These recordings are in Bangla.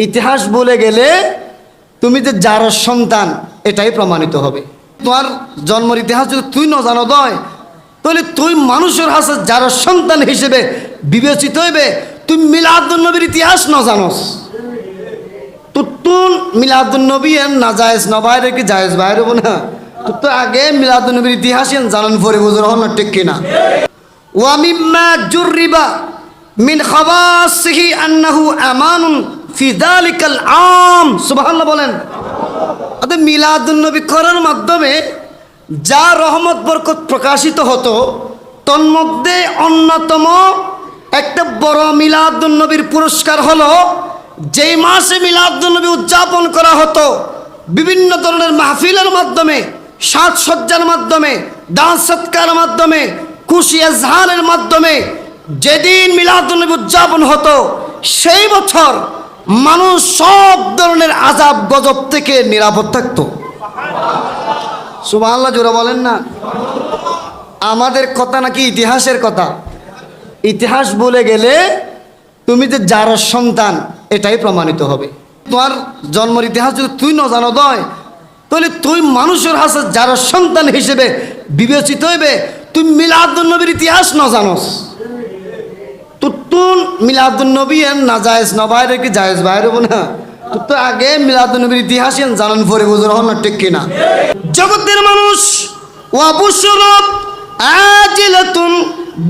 ইতিহাস বলে গেলে তুমি যে যার সন্তান এটাই প্রমাণিত হবে। তোমার জন্মের ইতিহাস যদি তুই ন জানো দয়, তাহলে তুই মানুষের হাসে যার সন্তান হিসেবে বিবেচিত হইবে। তুই মিলাদুন নবীর ইতিহাস ন জানোস, তুন মিলাদুন নবী না জায়েজ ন বাইরে কি জায়েজ বাইরে হবো না। তোর তো আগে মিলাদুন নবীর ইতিহাস জানান পরে বুঝুর হল না, ঠিক কিনা? ওয়া মিম্মা জুররিবা মিন খাওয়াসিহি আন্নাহু আমানুন ফি যালিকাল আম। সুবহানাল্লাহ বলেন। অর্থাৎ মিলাদুন নবী করার মাধ্যমে যা রহমত বরকত প্রকাশিত হতো, তন্মধ্যে অন্যতম একটা বড় মিলাদুন নবীর পুরস্কার হলো যেই মাসে মিলাদুন নবী উদযাপন করা হতো বিভিন্ন ধরনের মাহফিলের মাধ্যমে, সাজসজ্জার মাধ্যমে, দান সৎকারের মাধ্যমে, খুশি এজহারের মাধ্যমে যেদিন মিলাদুন নবী উদযাপন হতো সেই বছর মানুষ সব ধরনের আযাব গজব থেকে নিরাপদ থাকতো। সুবহানাল্লাহ জোরে বলেন না। আমাদের কথা নাকি ইতিহাসের কথা? ইতিহাস বলে গেলে তুমি যে যার সন্তান এটাই প্রমাণিত হবে। তোমার জন্মের ইতিহাস যদি তুই ন জানো দয়, তাহলে তুই মানুষের হাসে যার সন্তান হিসেবে বিবেচিত হইবে। তুই মিলাদুন নবীর ইতিহাস ন জানোস, তুন মিলাদুন নবী না জায়েজ ন বাইরে কি জায়েজ বাইরে হবো না। তোর তো আগে মিলাদুন নবীর ইতিহাস জানান পরে বুঝুর হল না, ঠিক কিনা? জগতের মানুষ ওয়া বুশরাত আজিলাতুন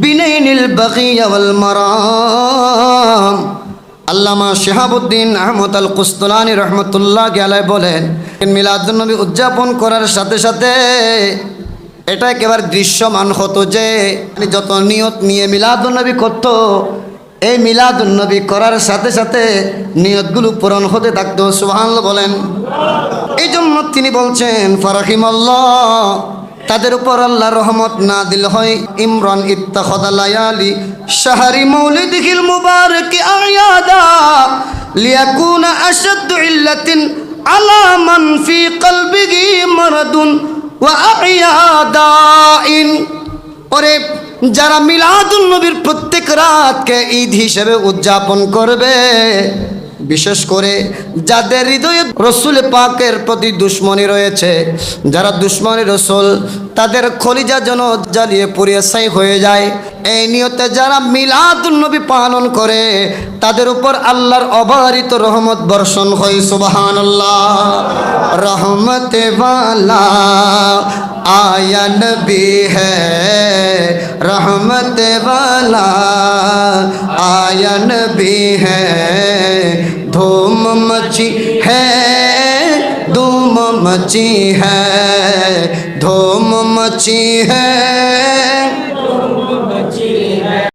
বিনাইনিল বাগিয়া ওয়াল মারাম। আল্লামা শিহাবুদ্দিন আহমদ আল কুস্তুলানি রহমতুল্লাহি আলাইহি বলেন, মিলাদুন নবী উদযাপন করার সাথে সাথে এটা একেবারে দৃশ্যমান হতো যে যত নিয়ত নিয়ে মিলাদুন নবী করত, এই মিলাদুন নবী করার সাথে সাথে নিয়তগুলো পূরণ হতে থাকতো। সুবহানাল্লাহ বলেন। এই জন্য তিনি বলছেন ফারাহিমাল্লাহ, তাদের উপর আল্লাহর রহমত নাযিল হয়। ইমরান ইত্তাখাযা লায়ালি শাহরি মাউলিদিহিল মুবারাক আয়াদা লিয়াকুনা আশাদ্দু ইল্লাতিন আলা মান ফি কলবিহি মারাদুন ওয়া আয়াদাইন। ওরে যারা মিলাদুন নবীর প্রত্যেক রাতকে ঈদ হিসেবে উদযাপন করবে, বিশেষ করে যাদের হৃদয়ে রসুল পাকের প্রতি দুশ্মনী রয়েছে, যারা দুশ্মনী রসুল, তাদের কলিজা যেন জ্বালিয়ে পুড়িয়ে ছাই হয়ে যায়, এই নিয়তে যারা মিলাদুন নবী পালন করে তাদের উপর আল্লাহর অবারিত রহমত বর্ষণ হয়। সুবহানাল্লাহ। রহমতে ওয়ালা आया नबी है, रहमत वाला आया नबी है, धूम मची है, धूम मची है, धूम मची है।